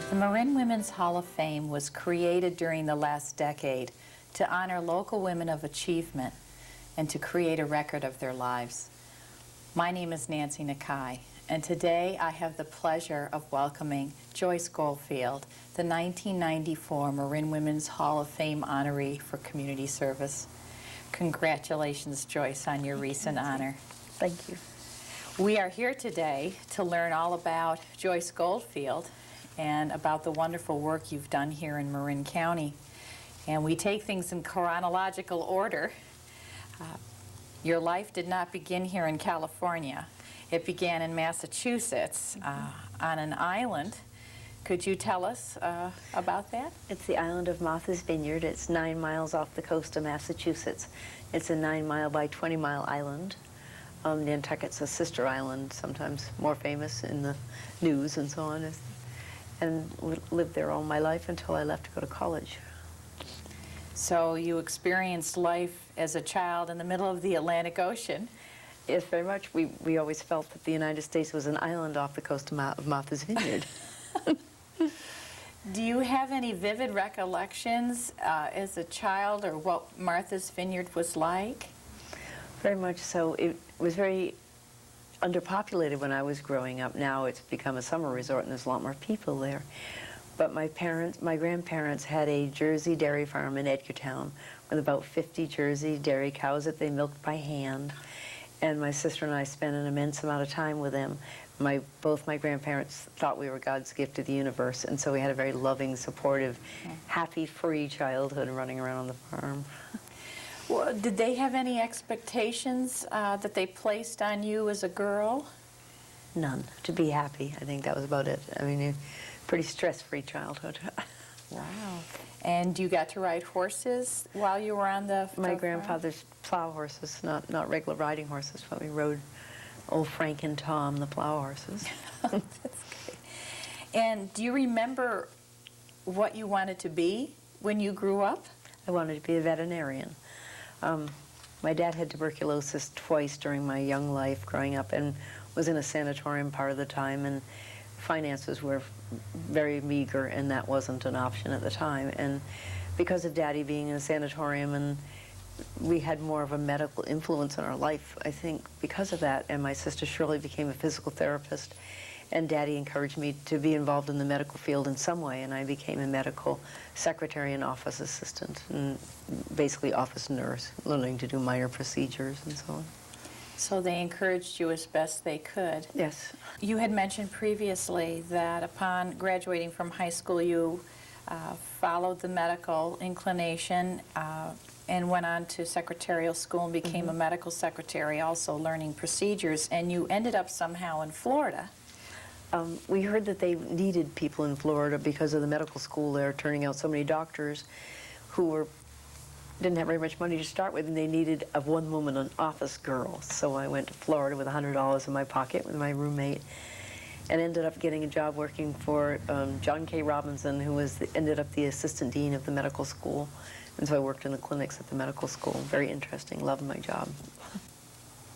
The Marin Women's Hall of Fame was created during the last decade to honor local women of achievement and to create a record of their lives. My name is Nancy Nakai, and today I have the pleasure of welcoming Joyce Goldfield, the 1994 Marin Women's Hall of Fame honoree for community service. Congratulations, Joyce, on your recent honor. Thank you. We are here today to learn all about Joyce Goldfield and about the wonderful work you've done here in Marin County. And we take things in chronological order. Your life did not begin here in California. It began in Massachusetts on an island. Could you tell us about that? It's the island of Martha's Vineyard. It's 9 miles off the coast of Massachusetts. It's a 9-mile by 20-mile island. Nantucket's a sister island, sometimes more famous in the news and so on. And lived there all my life until I left to go to college. So you experienced life as a child in the middle of the Atlantic Ocean. Yes, very much. We always felt that the United States was an island off the coast of Martha's Vineyard. Do you have any vivid recollections as a child or what Martha's Vineyard was like? Very much so. It was very underpopulated when I was growing up. Now it's become a summer resort and there's a lot more people there. But my grandparents had a Jersey dairy farm in Edgartown with about 50 Jersey dairy cows that they milked by hand. And my sister and I spent an immense amount of time with them. Both my grandparents thought we were God's gift to the universe, and so we had a very loving, supportive, happy, free childhood running around on the farm. Well, did they have any expectations that they placed on you as a girl? None. To be happy. I think that was about it. I mean, a pretty stress-free childhood. Wow. And you got to ride horses while you were on the My grandfather's plow horses, not regular riding horses, but we rode old Frank and Tom, the plow horses. That's great. And do you remember what you wanted to be when you grew up? I wanted to be a veterinarian. My dad had tuberculosis twice during my young life growing up and was in a sanatorium part of the time, and finances were very meager and that wasn't an option at the time. And because of Daddy being in a sanatorium, and we had more of a medical influence in our life, I think, because of that. And my sister Shirley became a physical therapist, and Daddy encouraged me to be involved in the medical field in some way, and I became a medical secretary and office assistant, and basically office nurse, learning to do minor procedures and so on. So they encouraged you as best they could. Yes. You had mentioned previously that upon graduating from high school, you followed the medical inclination and went on to secretarial school and became a medical secretary, also learning procedures, and you ended up somehow in Florida. We heard that they needed people in Florida because of the medical school there, turning out so many doctors who didn't have very much money to start with, and they needed a one-woman an office girl. So I went to Florida with $100 in my pocket with my roommate and ended up getting a job working for John K. Robinson, who ended up the assistant dean of the medical school. And so I worked in the clinics at the medical school. Very interesting, loved my job.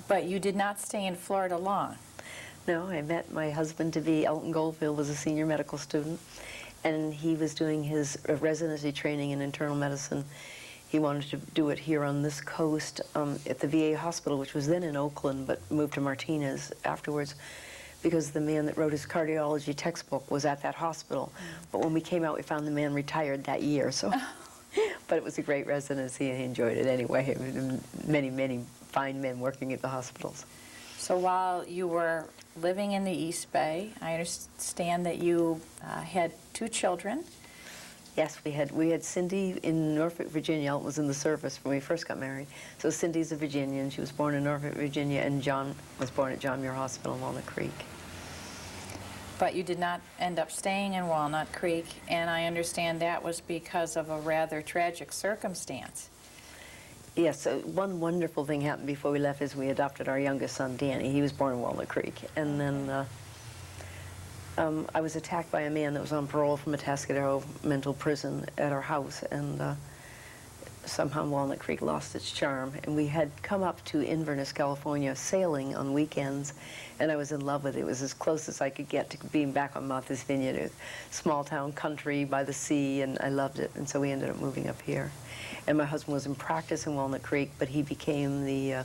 But you did not stay in Florida long. No, I met my husband-to-be, Elton Goldfield, was a senior medical student, and he was doing his residency training in internal medicine. He wanted to do it here on this coast at the VA hospital, which was then in Oakland, but moved to Martinez afterwards, because the man that wrote his cardiology textbook was at that hospital. But when we came out, we found the man retired that year, so. But it was a great residency, and he enjoyed it anyway. Many, many fine men working at the hospitals. So while you were living in the East Bay, I understand that you had 2 children. Yes, we had Cindy in Norfolk, Virginia. Elton was in the service when we first got married. So Cindy's a Virginian. She was born in Norfolk, Virginia, and John was born at John Muir Hospital in Walnut Creek. But you did not end up staying in Walnut Creek, and I understand that was because of a rather tragic circumstance. Yes, so one wonderful thing happened before we left is we adopted our youngest son, Danny. He was born in Walnut Creek. And then I was attacked by a man that was on parole from a Atascadero mental prison at our house. And somehow Walnut Creek lost its charm, and we had come up to Inverness, California, sailing on weekends, and I was in love with it. It was as close as I could get to being back on Martha's Vineyard, a small town country by the sea, and I loved it, and so we ended up moving up here. And my husband was in practice in Walnut Creek, but he became the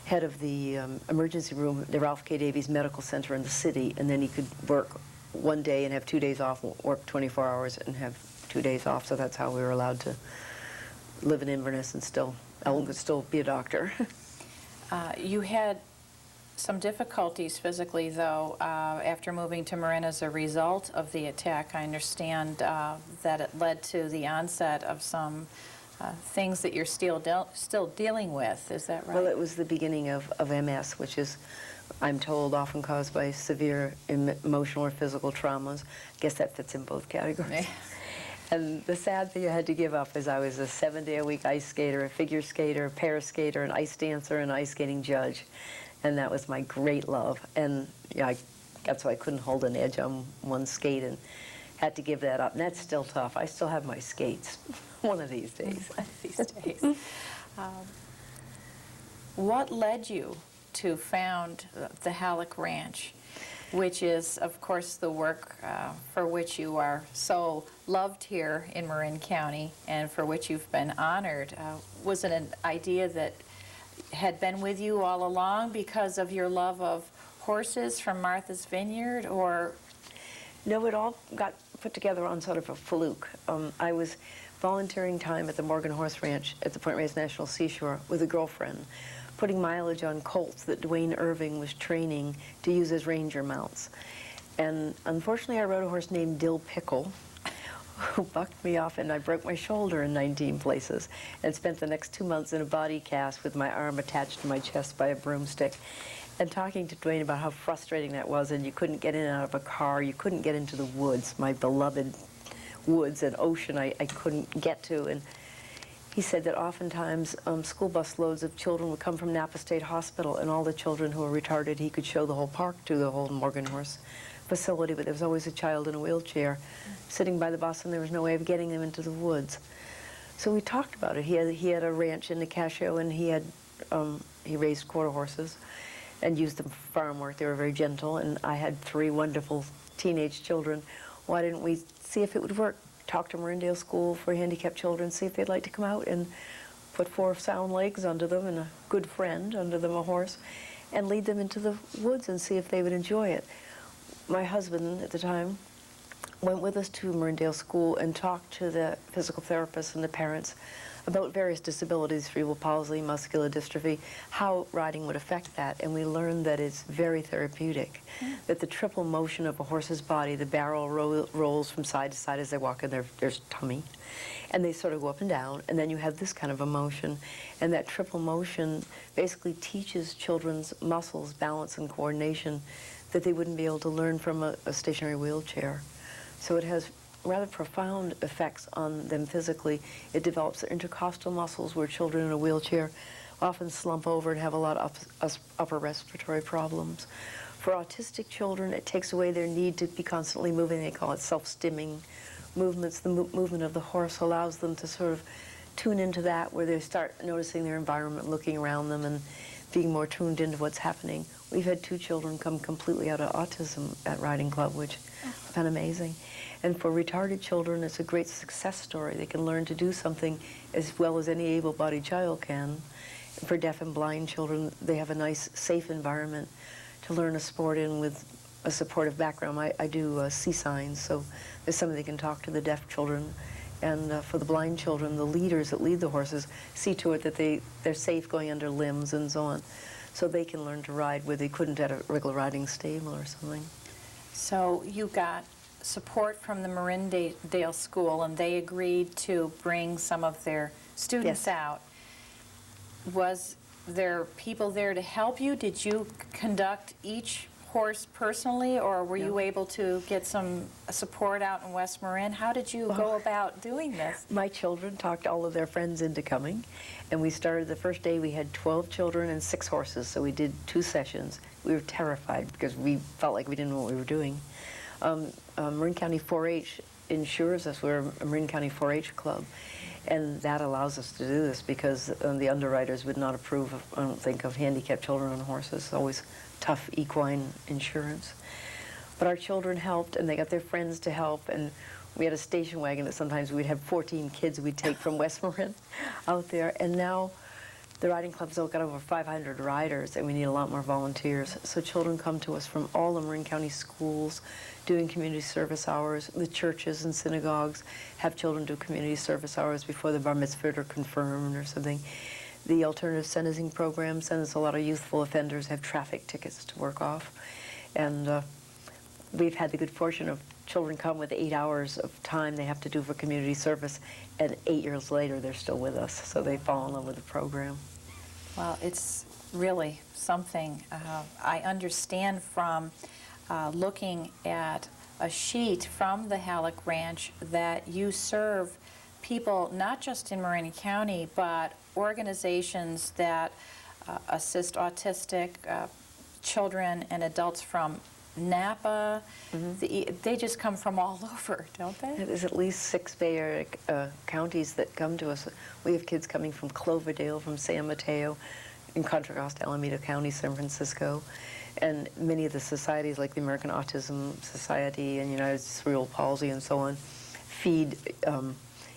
head of the emergency room at the Ralph K. Davies Medical Center in the city, and then he could work one day and have 2 days off, work 24 hours and have 2 days off, so that's how we were allowed to live in Inverness and Ellen could still be a doctor. You had some difficulties physically, though, after moving to Marin as a result of the attack. I understand that it led to the onset of some things that you're still dealing with. Is that right? Well, it was the beginning of MS, which is, I'm told, often caused by severe emotional or physical traumas. I guess that fits in both categories. And the sad thing I had to give up is I was a 7-day-a-week ice skater, a figure skater, a para skater, an ice dancer, and an ice skating judge. And that was my great love. And yeah, that's why I couldn't hold an edge on one skate and had to give that up. And that's still tough. I still have my skates one of these days. One of these days. What led you to found the Halleck Ranch, which is, of course, the work for which you are so loved here in Marin County and for which you've been honored? Was it an idea that had been with you all along because of your love of horses from Martha's Vineyard, or? No, it all got put together on sort of a fluke. I was volunteering time at the Morgan Horse Ranch at the Point Reyes National Seashore with a girlfriend, putting mileage on colts that Dwayne Irving was training to use as ranger mounts. And unfortunately, I rode a horse named Dill Pickle, who bucked me off, and I broke my shoulder in 19 places and spent the next 2 months in a body cast with my arm attached to my chest by a broomstick. And talking to Dwayne about how frustrating that was, and you couldn't get in and out of a car, you couldn't get into the woods, my beloved woods and ocean I couldn't get to. And he said that oftentimes school bus loads of children would come from Napa State Hospital, and all the children who were retarded, he could show the whole park to, the whole Morgan Horse facility, but there was always a child in a wheelchair sitting by the bus, and there was no way of getting them into the woods. So we talked about it. He had a ranch in Nicasio, and he raised quarter horses and used them for farm work. They were very gentle, and I had 3 wonderful teenage children. Why didn't we see if it would work? Talk to Marindale School for Handicapped Children, see if they'd like to come out and put 4 sound legs under them and a good friend under them, a horse, and lead them into the woods and see if they would enjoy it. My husband at the time went with us to Marindale School and talked to the physical therapists and the parents about various disabilities, cerebral palsy, muscular dystrophy, how riding would affect that. And we learned that it's very therapeutic, that the triple motion of a horse's body, the barrel rolls from side to side as they walk in their tummy, and they sort of go up and down, and then you have this kind of a motion. And that triple motion basically teaches children's muscles, balance, and coordination that they wouldn't be able to learn from a stationary wheelchair. So it has rather profound effects on them physically. It develops their intercostal muscles, where children in a wheelchair often slump over and have a lot of upper respiratory problems. For autistic children, it takes away their need to be constantly moving. They call it self-stimming movements. The movement of the horse allows them to sort of tune into that, where they start noticing their environment, looking around them, and being more tuned into what's happening. We've had 2 children come completely out of autism at Riding Club, which has been amazing. And for retarded children, it's a great success story. They can learn to do something as well as any able-bodied child can. And for deaf and blind children, they have a nice, safe environment to learn a sport in with a supportive background. I do see signs, so there's somebody that can talk to the deaf children. And for the blind children, the leaders that lead the horses see to it that they're safe going under limbs and so on, so they can learn to ride where they couldn't at a regular riding stable or something. So you got support from the Marindale School, and they agreed to bring some of their students out. Was there people there to help you? Did you conduct each horse personally, or were you able to get some support out in West Marin? How did you go about doing this? My children talked all of their friends into coming, and we started the first day. We had 12 children and 6 horses, so we did 2 sessions. We were terrified because we felt like we didn't know what we were doing. Marin County 4-H insures us. We're a Marin County 4-H club, And that allows us to do this because the underwriters would not approve, I don't think, of handicapped children on horses. It's always tough equine insurance. But our children helped, and they got their friends to help, and we had a station wagon that sometimes we'd have 14 kids we'd take from West Marin out there. And now the riding club's all got over 500 riders, and we need a lot more volunteers. So children come to us from all the Marin County schools doing community service hours. The churches and synagogues have children do community service hours before the bar mitzvah or confirmed or something. The alternative sentencing program sends a lot of youthful offenders have traffic tickets to work off. And we've had the good fortune of children come with 8 hours of time they have to do for community service, and 8 years later they're still with us, so they fall in love with the program. Well, it's really something. I understand from looking at a sheet from the Halleck Ranch that you serve people not just in Marin County, but organizations that assist autistic children and adults from Napa. They just come from all over, don't they? There's at least 6 Bay Area counties that come to us. We have kids coming from Cloverdale, from San Mateo, in Contra Costa, Alameda County, San Francisco. And many of the societies, like the American Autism Society and United Cerebral Palsy and so on, feed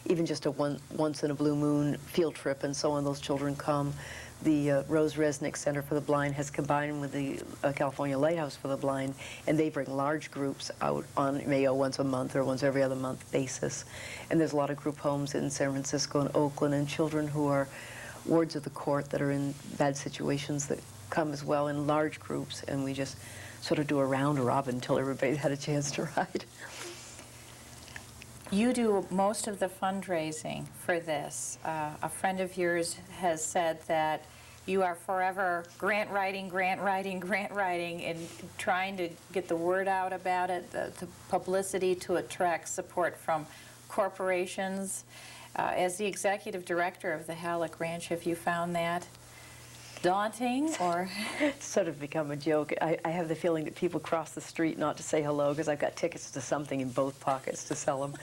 even just a once in a blue moon field trip and so on. Those children come. The Rose Resnick Center for the Blind has combined with the California Lighthouse for the Blind, and they bring large groups out on Mayo once a month or once every other month basis. And there's a lot of group homes in San Francisco and Oakland, and children who are wards of the court that are in bad situations that come as well in large groups, and we just sort of do a round robin until everybody's had a chance to ride. You do most of the fundraising for this. A friend of yours has said that you are forever grant writing, and trying to get the word out about it, the publicity to attract support from corporations. As the executive director of the Halleck Ranch, have you found that daunting, or? It's sort of become a joke. I have the feeling that people cross the street not to say hello because I've got tickets to something in both pockets to sell them.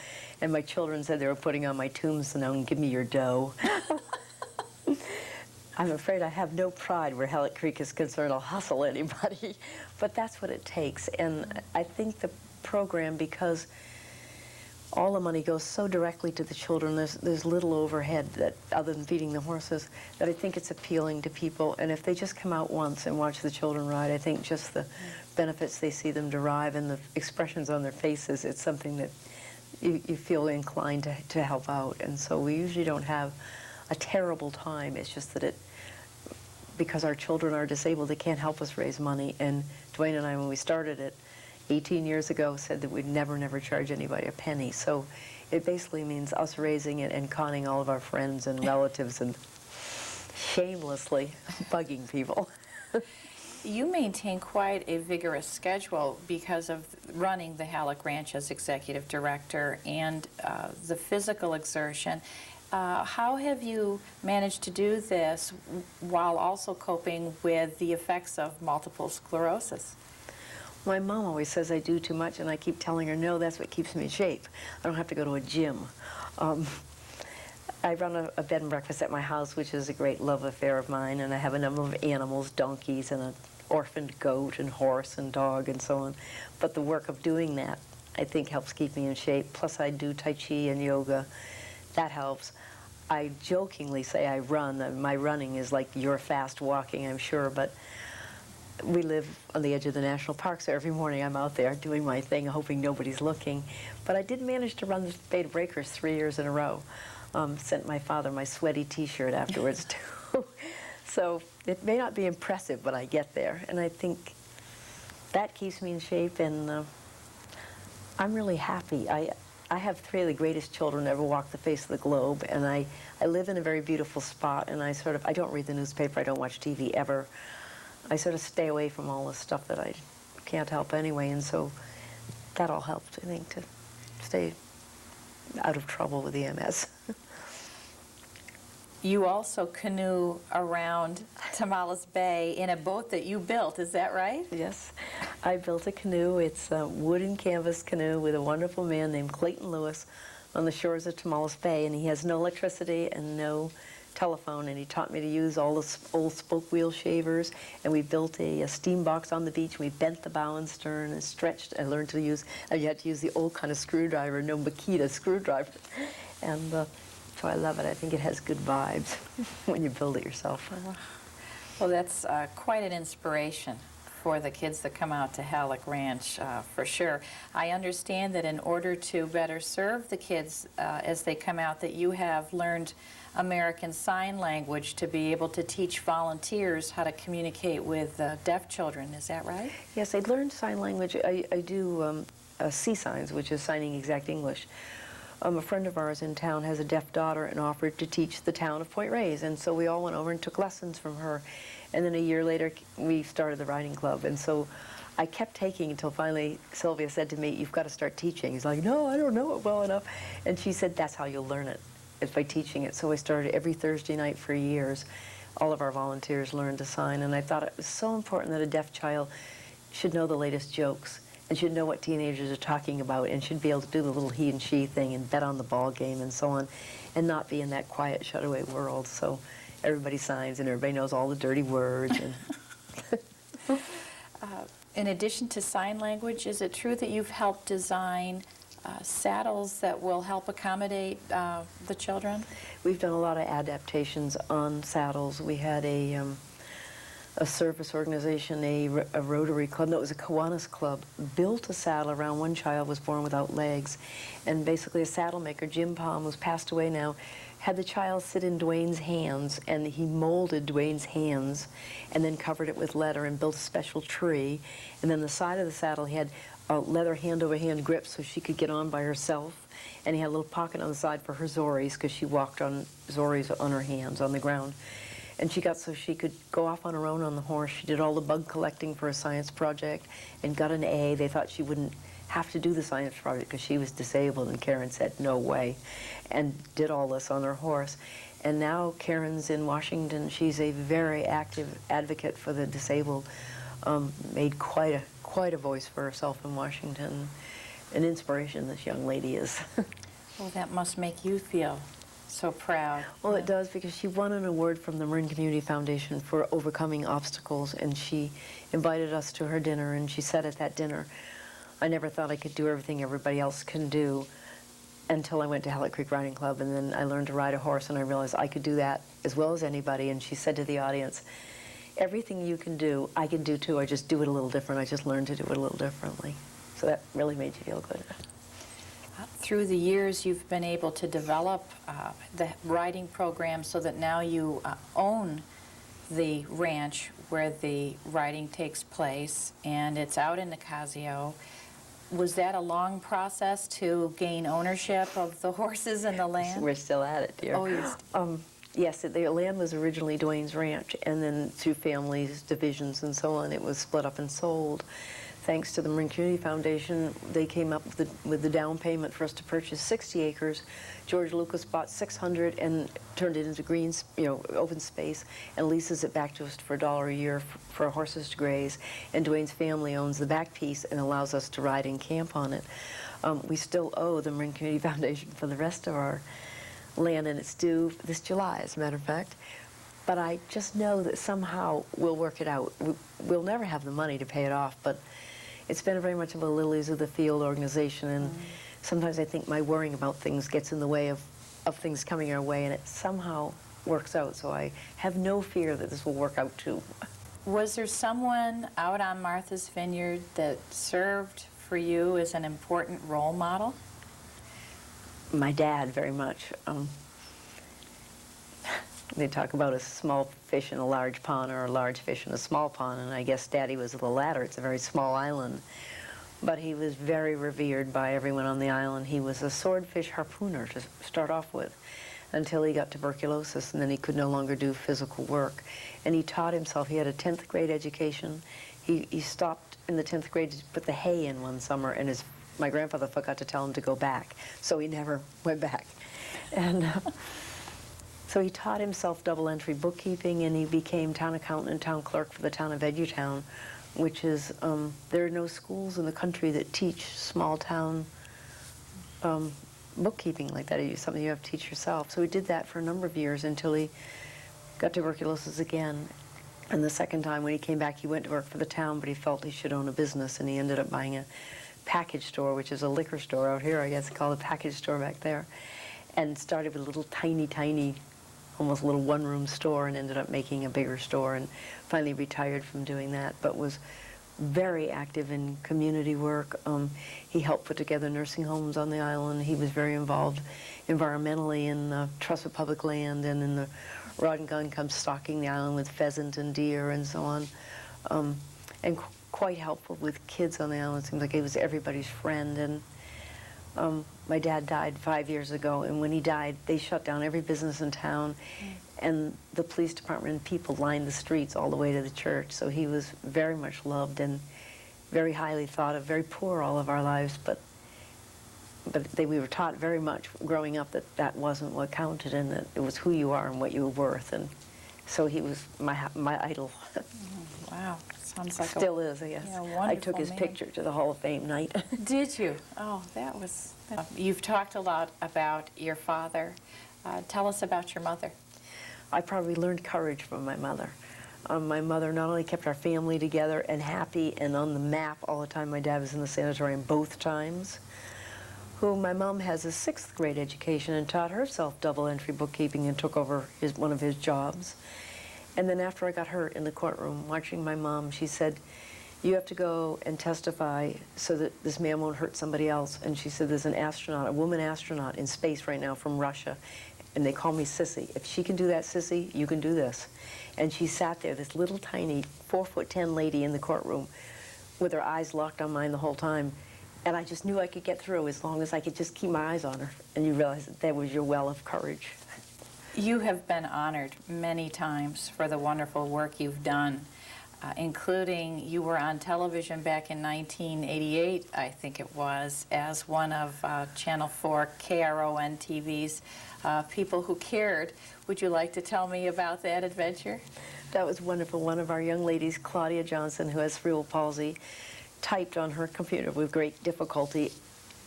And my children said they were putting on my tombstone, "Give me your dough." I'm afraid I have no pride where Halleck Creek is concerned. I'll hustle anybody. But that's what it takes. And I think the program, because all the money goes so directly to the children, there's little overhead that, other than feeding the horses, that I think it's appealing to people. And if they just come out once and watch the children ride, I think just the benefits they see them derive and the expressions on their faces, it's something that you feel inclined to help out. And so we usually don't have a terrible time. It's just that because our children are disabled, they can't help us raise money. And Dwayne and I, when we started it 18 years ago, said that we'd never charge anybody a penny. So it basically means us raising it and conning all of our friends and relatives and shamelessly bugging people. You maintain quite a vigorous schedule because of running the Halleck Ranch as executive director and the physical exertion. How have you managed to do this while also coping with the effects of multiple sclerosis? My mom always says I do too much, and I keep telling her, no, that's what keeps me in shape. I don't have to go to a gym. I run a bed and breakfast at my house, which is a great love affair of mine, and I have a number of animals, donkeys, and an orphaned goat and horse and dog and so on. But the work of doing that, I think, helps keep me in shape. Plus, I do Tai Chi and yoga. That helps. I jokingly say I run. My running is like your fast walking, I'm sure, but we live on the edge of the national park, so every morning I'm out there doing my thing, hoping nobody's looking. But I did manage to run the Bay to Breakers 3 years in a row. Sent my father my sweaty T-shirt afterwards, too. So it may not be impressive, but I get there. And I think that keeps me in shape, and I'm really happy. I have 3 of the greatest children ever walk the face of the globe, and I live in a very beautiful spot, and I don't read the newspaper, I don't watch TV ever. I sort of stay away from all the stuff that I can't help anyway, and so that all helped, I think, to stay out of trouble with the MS. You also canoe around Tomales Bay in a boat that you built, is that right? Yes, I built a canoe. It's a wooden canvas canoe with a wonderful man named Clayton Lewis, on the shores of Tomales Bay, and he has no electricity and no telephone, and he taught me to use all the old spoke wheel shavers, and we built a steam box on the beach. We bent the bow and stern and stretched. I learned to use, you had to use the old kind of screwdriver, no Makita screwdriver, and so I love it. I think it has good vibes when you build it yourself. Well, that's quite an inspiration for the kids that come out to Halleck Ranch, for sure. I understand that in order to better serve the kids as they come out, that you have learned American Sign Language to be able to teach volunteers how to communicate with deaf children. Is that right? Yes, I learned sign language. I do C-signs, which is Signing Exact English. A friend of ours in town has a deaf daughter and offered to teach the town of Point Reyes, and so we all went over and took lessons from her. And then a year later, we started the writing club, and so I kept taking until finally Sylvia said to me, "You've got to start teaching." He's like, "No, I don't know it well enough." And she said, "That's how you'll learn it, is by teaching it." So I started every Thursday night for years. All of our volunteers learned to sign, and I thought it was so important that a deaf child should know the latest jokes and should know what teenagers are talking about and should be able to do the little he and she thing and bet on the ball game and so on, and not be in that quiet, shut-away world. So everybody signs and everybody knows all the dirty words. And in addition to sign language, is it true that you've helped design saddles that will help accommodate the children? We've done a lot of adaptations on saddles. We had a service organization, a Rotary Club, no, it was a Kiwanis Club, built a saddle around one child was born without legs. And basically a saddle maker, Jim Palm, who's passed away now, had the child sit in Dwayne's hands, and he molded Dwayne's hands and then covered it with leather and built a special tree. And then the side of the saddle, he had leather hand-over-hand grips so she could get on by herself. And he had a little pocket on the side for her Zories, because she walked on Zories on her hands on the ground. And she got so she could go off on her own on the horse. She did all the bug collecting for a science project and got an A. They thought she wouldn't have to do the science project because she was disabled, and Karen said, "No way," and did all this on her horse. And now Karen's in Washington. She's a very active advocate for the disabled, made quite a voice for herself in Washington. An inspiration, this young lady is. Well, that must make you feel so proud. Well, it does, because she won an award from the Marin Community Foundation for overcoming obstacles, and she invited us to her dinner, and she said at that dinner, "I never thought I could do everything everybody else can do until I went to Halleck Creek Riding Club, and then I learned to ride a horse, and I realized I could do that as well as anybody." And she said to the audience, "Everything you can do, I can do too. I just do it a little different. I just learned to do it a little differently." So that really made you feel good. Through the years, you've been able to develop the riding program so that now you own the ranch where the riding takes place, and it's out in Nicasio. Was that a long process to gain ownership of the horses and the land? We're still at it, dear. Oh, yes. Yes, the land was originally Dwayne's ranch, and then through families, divisions, and so on, it was split up and sold. Thanks to the Marin Community Foundation, they came up with the down payment for us to purchase 60 acres. George Lucas bought 600 and turned it into green, open space, and leases it back to us for $1 a year for horses to graze. And Dwayne's family owns the back piece and allows us to ride and camp on it. We still owe the Marin Community Foundation for the rest of our land, and it's due this July, as a matter of fact. But I just know that somehow we'll work it out. We'll never have the money to pay it off, but it's been very much of a Lilies of the Field organization, and sometimes I think my worrying about things gets in the way of things coming our way, and it somehow works out, so I have no fear that this will work out too. Was there someone out on Martha's Vineyard that served for you as an important role model? My dad, very much. They talk about a small fish in a large pond or a large fish in a small pond, and I guess Daddy was the latter. It's a very small island. But he was very revered by everyone on the island. He was a swordfish harpooner to start off with, until he got tuberculosis, and then he could no longer do physical work. And he taught himself. He had a 10th grade education. He stopped in the 10th grade to put the hay in one summer, and my grandfather forgot to tell him to go back, so he never went back. And so he taught himself double-entry bookkeeping, and he became town accountant and town clerk for the town of Edgertown, which is, there are no schools in the country that teach small-town bookkeeping like that. It's something you have to teach yourself. So he did that for a number of years until he got tuberculosis again. And the second time when he came back, he went to work for the town, but he felt he should own a business, and he ended up buying a package store, which is a liquor store out here, I guess, called a package store back there, and started with a little tiny, almost little one-room store, and ended up making a bigger store, and finally retired from doing that, but was very active in community work. He helped put together nursing homes on the island. He was very involved environmentally in the Trust of Public Land and in the Rod and Gun comes stocking the island with pheasant and deer and so on, and quite helpful with kids on the island. It seems like he was everybody's friend. And my dad died 5 years ago, and when he died, they shut down every business in town, and the police department and people lined the streets all the way to the church. So he was very much loved and very highly thought of, very poor all of our lives, but we were taught very much growing up that that wasn't what counted, and that it was who you are and what you were worth. And so he was my idol. Wow, sounds like Still is, I guess. Yeah, wonderful I took his man. picture to the Hall of Fame night. Did you? Oh, that was... You've talked a lot about your father. Tell us about your mother. I probably learned courage from my mother. My mother not only kept our family together and happy and on the map all the time. My dad was in the sanatorium both times. My mom has a 6th grade education and taught herself double-entry bookkeeping and took over one of his jobs. And then after I got hurt in the courtroom watching my mom, she said, "You have to go and testify so that this man won't hurt somebody else." And she said, "There's an astronaut, a woman astronaut in space right now from Russia, and they call me Sissy. If she can do that, Sissy, you can do this." And she sat there, this little tiny 4'10" lady in the courtroom with her eyes locked on mine the whole time. And I just knew I could get through as long as I could just keep my eyes on her. And you realize that was your well of courage. You have been honored many times for the wonderful work you've done, including you were on television back in 1988, I think it was, as one of Channel 4 KRON TV's people who cared. Would you like to tell me about that adventure? That was wonderful. One of our young ladies, Claudia Johnson, who has cerebral palsy, typed on her computer with great difficulty.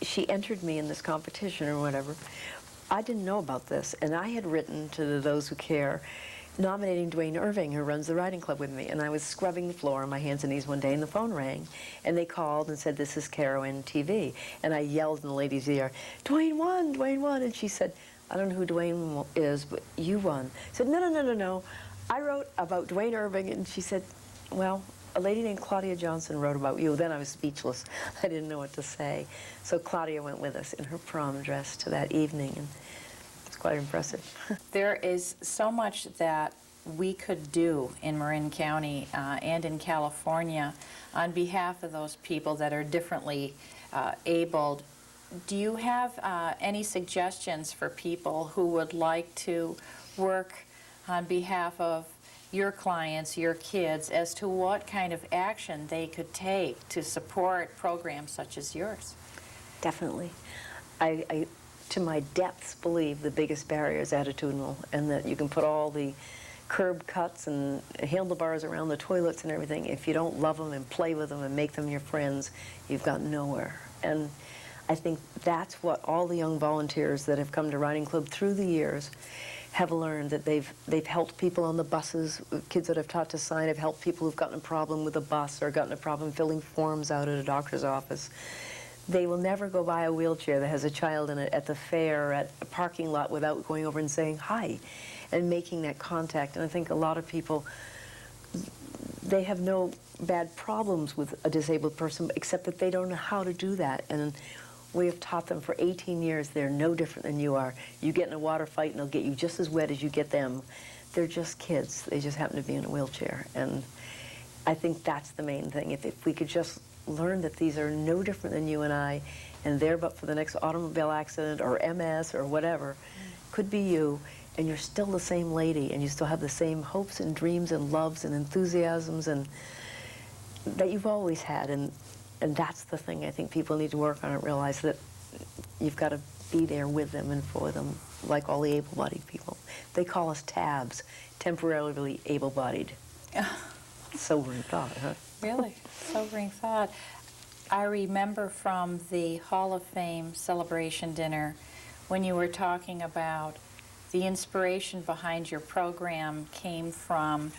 She entered me in this competition or whatever. I didn't know about this, and I had written to Those Who Care nominating Dwayne Irving, who runs the riding club with me, and I was scrubbing the floor on my hands and knees one day, and the phone rang, and they called and said, "This is KRON TV," and I yelled in the lady's ear, "Dwayne won, Dwayne won," and she said, "I don't know who Dwayne is, but you won." I said, No. I wrote about Dwayne Irving," and she said, "Well, a lady named Claudia Johnson wrote about you." Then I was speechless. I didn't know what to say. So Claudia went with us in her prom dress to that evening, and it was quite impressive. There is so much that we could do in Marin County and in California on behalf of those people that are differently abled. Do you have any suggestions for people who would like to work on behalf of your clients, your kids, as to what kind of action they could take to support programs such as yours? Definitely. I, to my depths, believe the biggest barrier is attitudinal, and that you can put all the curb cuts and handlebars around the toilets and everything. If you don't love them and play with them and make them your friends, you've got nowhere. And I think that's what all the young volunteers that have come to Riding Club through the years have learned, that they've helped people on the buses, kids that I've taught to sign, have helped people who've gotten a problem with a bus or gotten a problem filling forms out at a doctor's office. They will never go buy a wheelchair that has a child in it at the fair or at a parking lot without going over and saying hi and making that contact. And I think a lot of people, they have no bad problems with a disabled person except that they don't know how to do that. And we have taught them for 18 years they're no different than you are. You get in a water fight and they'll get you just as wet as you get them. They're just kids. They just happen to be in a wheelchair. And I think that's the main thing. If we could just learn that these are no different than you and I, and they're but for the next automobile accident or MS or whatever, could be you, and you're still the same lady, and you still have the same hopes and dreams and loves and enthusiasms and that you've always had. And that's the thing I think people need to work on, and realize that you've got to be there with them and for them, like all the able-bodied people. They call us tabs, temporarily able-bodied. Sobering thought, huh? Really, sobering thought. I remember from the Hall of Fame celebration dinner when you were talking about the inspiration behind your program came from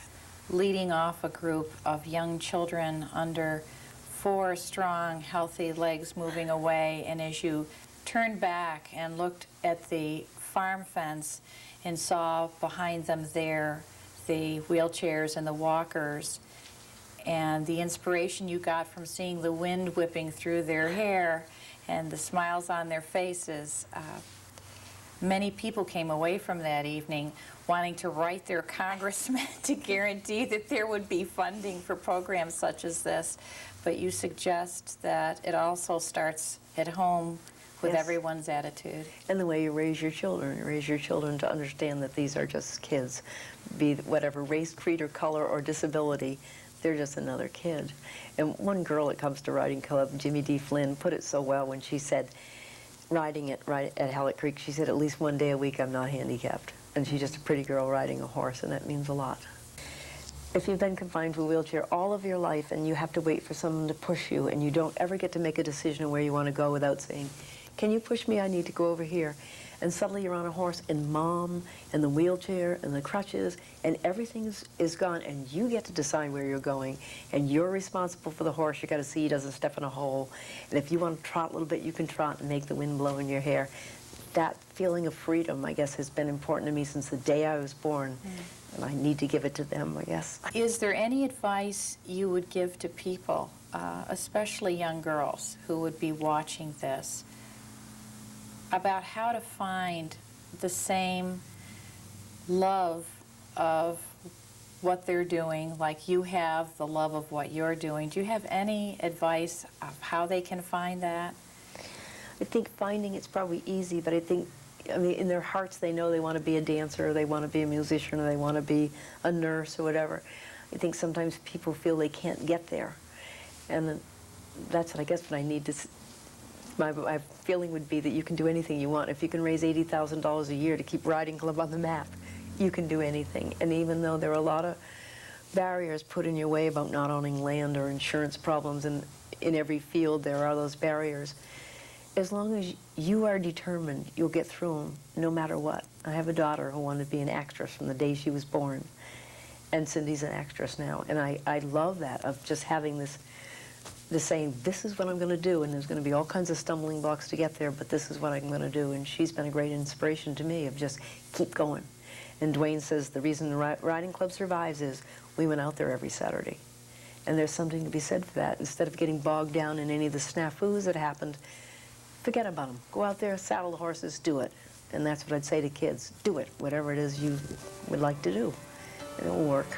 leading off a group of young children under 4 strong, healthy legs moving away, and as you turned back and looked at the farm fence and saw behind them there the wheelchairs and the walkers, and the inspiration you got from seeing the wind whipping through their hair and the smiles on their faces, many people came away from that evening wanting to write their congressman to guarantee that there would be funding for programs such as this. But you suggest that it also starts at home with Yes. everyone's attitude. And the way you raise your children. You raise your children to understand that these are just kids. Be whatever race, creed, or color, or disability, they're just another kid. And one girl that comes to riding club, Jimmy D. Flynn, put it so well when she said, riding it right at Halleck Creek, she said, at least one day a week I'm not handicapped. And she's just a pretty girl riding a horse, and that means a lot. If you've been confined to a wheelchair all of your life and you have to wait for someone to push you and you don't ever get to make a decision where you want to go without saying, can you push me? I need to go over here. And suddenly you're on a horse and mom and the wheelchair and the crutches and everything is gone and you get to decide where you're going and you're responsible for the horse. You got to see he doesn't step in a hole. And if you want to trot a little bit, you can trot and make the wind blow in your hair. That feeling of freedom, I guess, has been important to me since the day I was born. And I need to give it to them, I guess. Is there any advice you would give to people, especially young girls who would be watching this, about how to find the same love of what they're doing, like you have the love of what you're doing? Do you have any advice of how they can find that? I think finding it's probably easy, but I think, I mean, in their hearts they know they want to be a dancer, or they want to be a musician, or they want to be a nurse, or whatever. I think sometimes people feel they can't get there. And that's what I guess what I need to, my feeling would be that you can do anything you want. If you can raise $80,000 a year to keep Riding Club on the map, you can do anything. And even though there are a lot of barriers put in your way about not owning land or insurance problems, and in every field there are those barriers, as long as you are determined, you'll get through them no matter what. I have a daughter who wanted to be an actress from the day she was born, and Cindy's an actress now. And I love that, of just having this saying, this is what I'm going to do, and there's going to be all kinds of stumbling blocks to get there, but this is what I'm going to do. And she's been a great inspiration to me of just keep going. And Dwayne says the reason the Riding Club survives is we went out there every Saturday. And there's something to be said for that. Instead of getting bogged down in any of the snafus that happened, forget about them. Go out there, saddle the horses, do it. And that's what I'd say to kids. Do it, whatever it is you would like to do. And it will work.